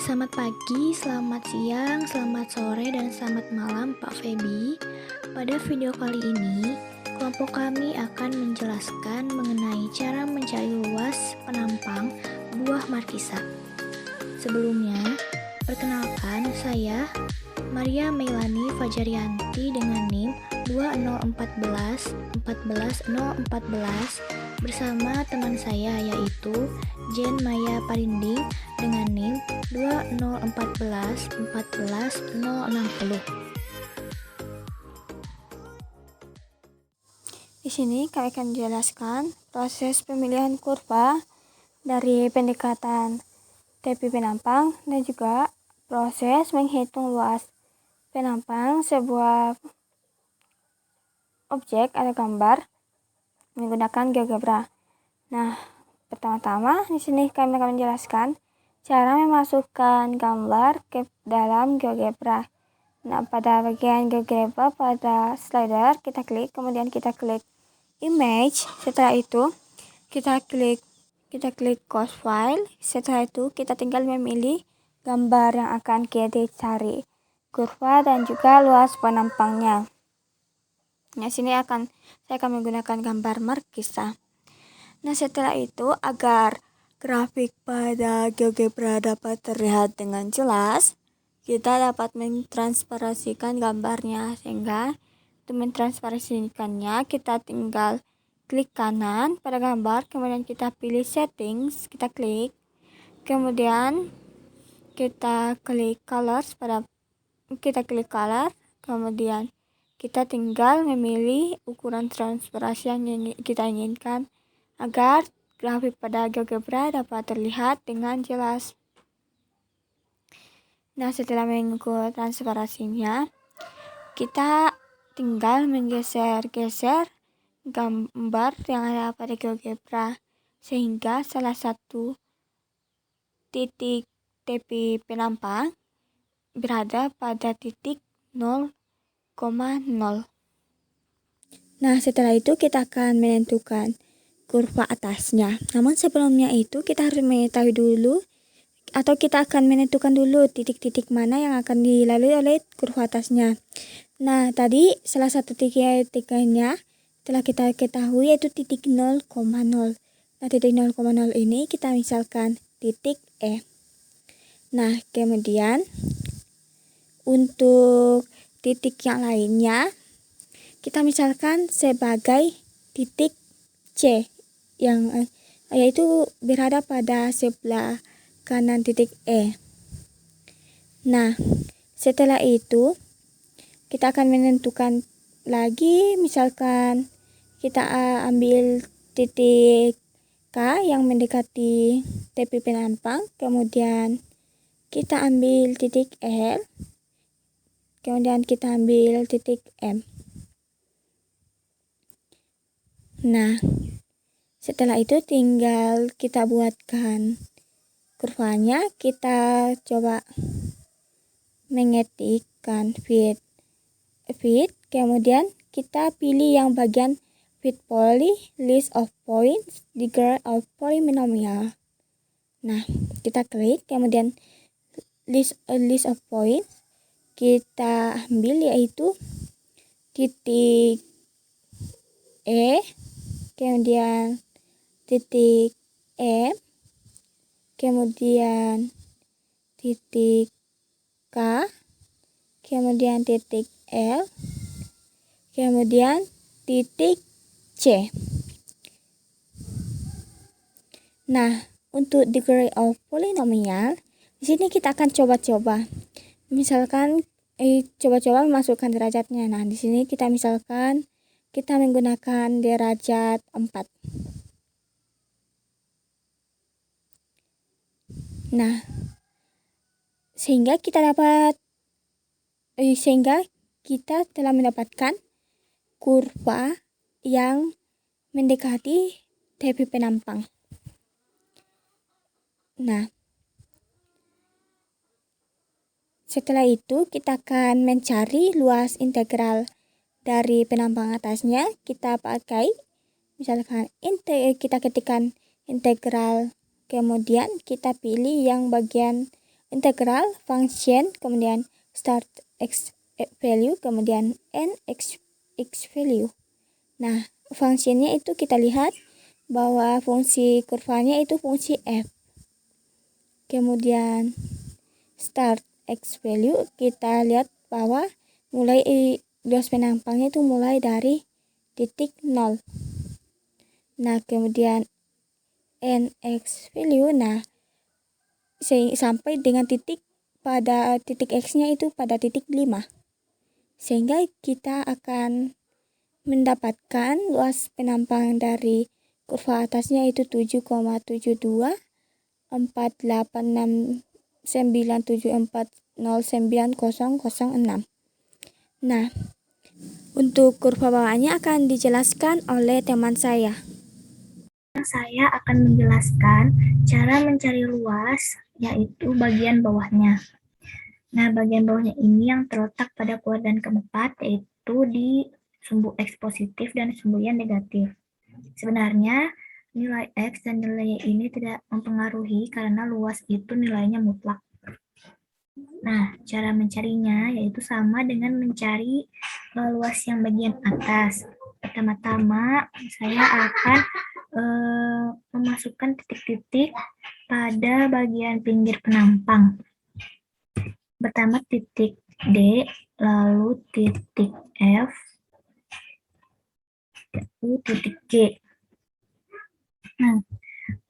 Selamat pagi, selamat siang, selamat sore, dan selamat malam Pak Febi. Pada video kali ini, kelompok kami akan menjelaskan mengenai cara mencari luas penampang buah markisa. Sebelumnya, perkenalkan saya Maria Meilani Fajarianti dengan NIM 201414014 bersama teman saya yaitu Jen Maya Parinding dengan NIM 201414060. Di sini kami akan menjelaskan proses pemilihan kurva dari pendekatan TP penampang dan juga proses menghitung luas penampang sebuah objek atau gambar menggunakan GeoGebra. Nah, pertama-tama di sini kami akan menjelaskan cara memasukkan gambar ke dalam GeoGebra. Nah, pada bagian GeoGebra pada slider kita klik, kemudian kita klik image. Setelah itu kita klik cause file. Setelah itu kita tinggal memilih gambar yang akan kita cari, kurva dan juga luas penampangnya. Nah, sini saya akan menggunakan gambar markisa. Nah, setelah itu agar grafik pada GeoGebra dapat terlihat dengan jelas, kita dapat mentransparasikan gambarnya. Sehingga untuk mentransparasikannya, kita tinggal klik kanan pada gambar, kemudian kita pilih settings, kita klik, kemudian kita klik color, kemudian kita tinggal memilih ukuran transparansi yang kita inginkan agar grafik pada GeoGebra dapat terlihat dengan jelas. Nah, setelah mengukur transparansinya, kita tinggal menggeser-geser gambar yang ada pada GeoGebra sehingga salah satu titik TP penampang berada pada titik 0,0. Nah, setelah itu kita akan menentukan kurva atasnya. Namun sebelumnya itu kita harus mengetahui dulu atau kita akan menentukan dulu titik-titik mana yang akan dilalui oleh kurva atasnya. Nah, tadi salah satu titiknya telah kita ketahui yaitu titik 0,0. Nah, titik 0,0 ini kita misalkan titik E. Nah, kemudian untuk titik yang lainnya kita misalkan sebagai titik C yang yaitu berada pada sebelah kanan titik E. Nah, setelah itu kita akan menentukan lagi, misalkan kita ambil titik K yang mendekati TP penampang, kemudian kita ambil titik L, kemudian kita ambil titik M. Nah, setelah itu tinggal kita buatkan kurvanya. Kita coba mengetikkan fit, kemudian kita pilih yang bagian fit poly, list of points, degree of polynomial. Nah, kita klik, kemudian list of points kita ambil yaitu titik E, kemudian titik M, kemudian titik K, kemudian titik L, kemudian titik C. Nah, untuk degree of polynomial di sini kita akan coba-coba. Misalkan coba-coba memasukkan derajatnya. Nah, di sini kita misalkan kita menggunakan derajat 4. Nah, sehingga kita telah mendapatkan kurva yang mendekati TP penampang. Nah, setelah itu kita akan mencari luas integral dari penampang atasnya. Kita pakai misalkan kita ketikkan integral, kemudian kita pilih yang bagian integral function, kemudian start x value, kemudian end x value. Nah, fungsinya itu kita lihat bahwa fungsi kurvanya itu fungsi f. Kemudian start x value kita lihat bahwa mulai luas penampangnya itu mulai dari titik 0. Nah, kemudian nx value, nah sampai dengan titik pada titik x-nya itu pada titik 5. Sehingga kita akan mendapatkan luas penampang dari kurva atasnya itu 7,72 48697409006. Nah, untuk kurva bawahnya akan dijelaskan oleh teman saya. Saya akan menjelaskan cara mencari luas, yaitu bagian bawahnya. Nah, bagian bawahnya ini yang terletak pada kuadran keempat, yaitu di sumbu X positif dan sumbu Y negatif. Sebenarnya, nilai X dan nilai Y ini tidak mempengaruhi karena luas itu nilainya mutlak. Nah, cara mencarinya yaitu sama dengan mencari luas yang bagian atas. Pertama-tama, saya akan memasukkan titik-titik pada bagian pinggir penampang. Pertama titik D, lalu titik F, lalu titik G. Nah,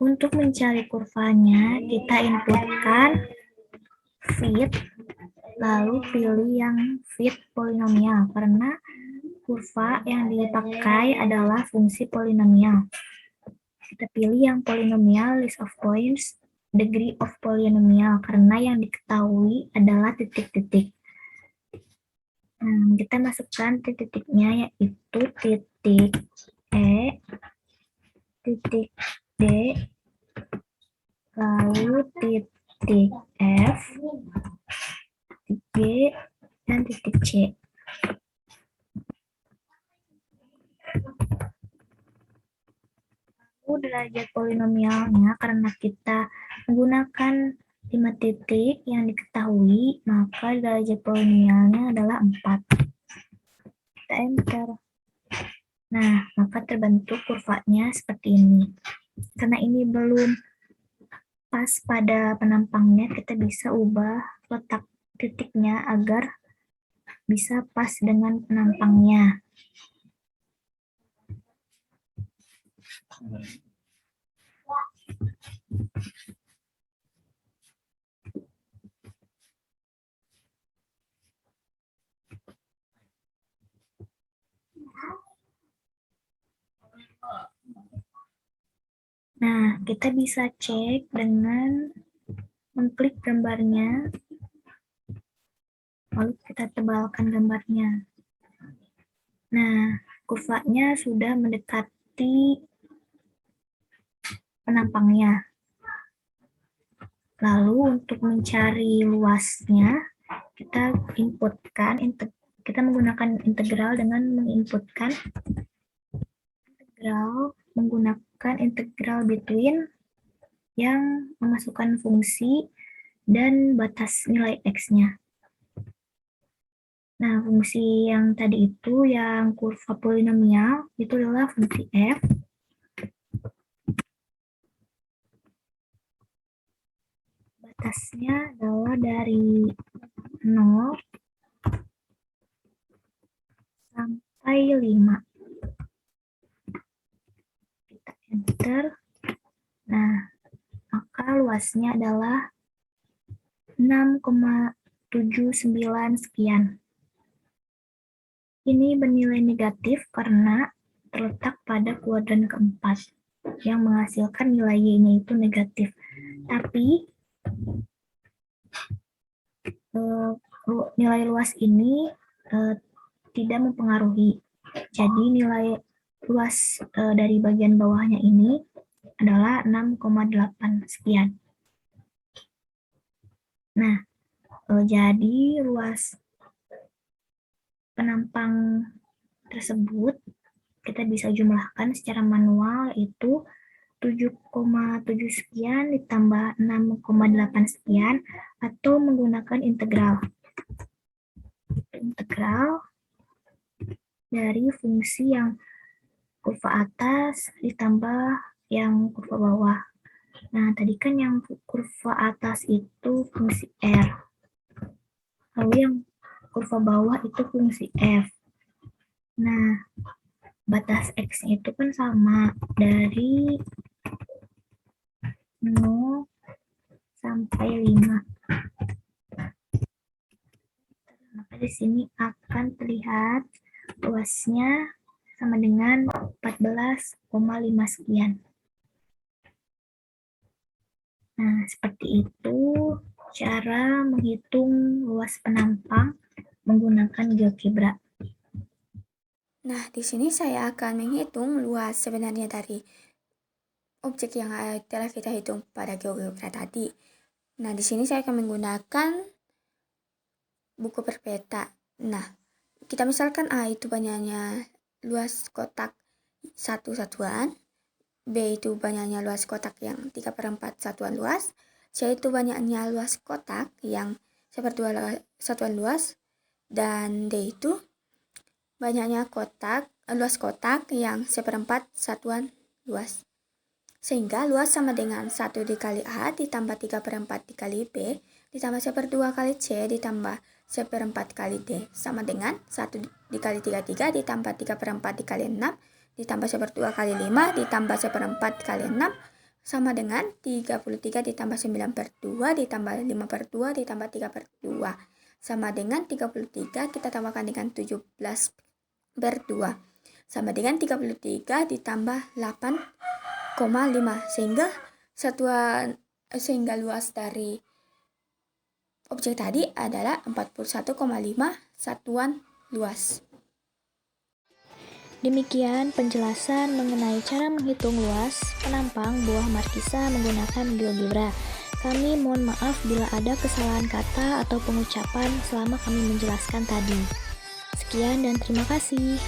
untuk mencari kurvanya, kita inputkan fit, lalu pilih yang fit polinomial, karena kurva yang dipakai adalah fungsi polinomial. Kita pilih yang polinomial list of points, degree of polynomial, karena yang diketahui adalah titik-titik. Kita masukkan titik-titiknya, yaitu titik E, titik D, lalu titik F, titik G, dan titik C. Derajat polinomialnya, karena kita menggunakan 5 titik yang diketahui, maka derajat polinomialnya adalah 4. Kita enter. Nah, maka terbentuk kurvanya seperti ini. Karena ini belum pas pada penampangnya, kita bisa ubah letak titiknya agar bisa pas dengan penampangnya. Nah, kita bisa cek dengan mengklik gambarnya, lalu kita tebalkan gambarnya. Nah, kurvanya sudah mendekati penampangnya. Lalu untuk mencari luasnya, kita menggunakan integral dengan menginputkan integral menggunakan integral between yang memasukkan fungsi dan batas nilai X-nya. Nah, fungsi yang tadi itu, yang kurva polinomial, itu adalah fungsi F. Batasnya adalah dari 0 sampai 5. Kita enter. Nah, maka luasnya adalah 6,79 sekian. Ini bernilai negatif karena terletak pada kuadran keempat yang menghasilkan nilai Y-nya itu negatif. Tapi nilai luas ini tidak mempengaruhi. Jadi nilai luas dari bagian bawahnya ini adalah 6,8 sekian. Nah, jadi luas penampang tersebut kita bisa jumlahkan secara manual, yaitu 7,7 sekian ditambah 6,8 sekian, atau menggunakan integral. Integral dari fungsi yang kurva atas ditambah yang kurva bawah. Nah, tadi kan yang kurva atas itu fungsi R. Lalu yang kurva bawah itu fungsi F. Nah, batas X-nya itu kan sama dari 0 sampai 5. Maka di sini akan terlihat luasnya sama dengan 14,5 sekian. Nah, seperti itu cara menghitung luas penampang menggunakan GeoGebra. Nah, di sini saya akan menghitung luas sebenarnya dari objek yang telah kita hitung pada GeoGebra tadi. Nah, di sini saya akan menggunakan buku berpeta. Nah, kita misalkan A itu banyaknya luas kotak 1 satuan, B itu banyaknya luas kotak yang 3/4 satuan luas, C itu banyaknya luas kotak yang 1/2 satuan luas, dan D itu banyaknya luas kotak yang 1/4 satuan luas. Sehingga luas sama dengan 1 dikali A ditambah 3/4 dikali B ditambah 1/2 kali C ditambah 1/4 kali D sama dengan 1 dikali 33 ditambah 3/4 dikali 6 ditambah 1/2 kali 5 ditambah 1/4 kali 6 sama dengan 33 ditambah 9/2 ditambah 5/2 ditambah 3/2 sama dengan 33 kita tambahkan dengan 17/2 sama dengan 33 ditambah 8,5 sehingga luas dari objek tadi adalah 41,5 satuan luas. Demikian penjelasan mengenai cara menghitung luas penampang buah markisa menggunakan GeoGebra. Kami mohon maaf bila ada kesalahan kata atau pengucapan selama kami menjelaskan tadi. Sekian dan terima kasih.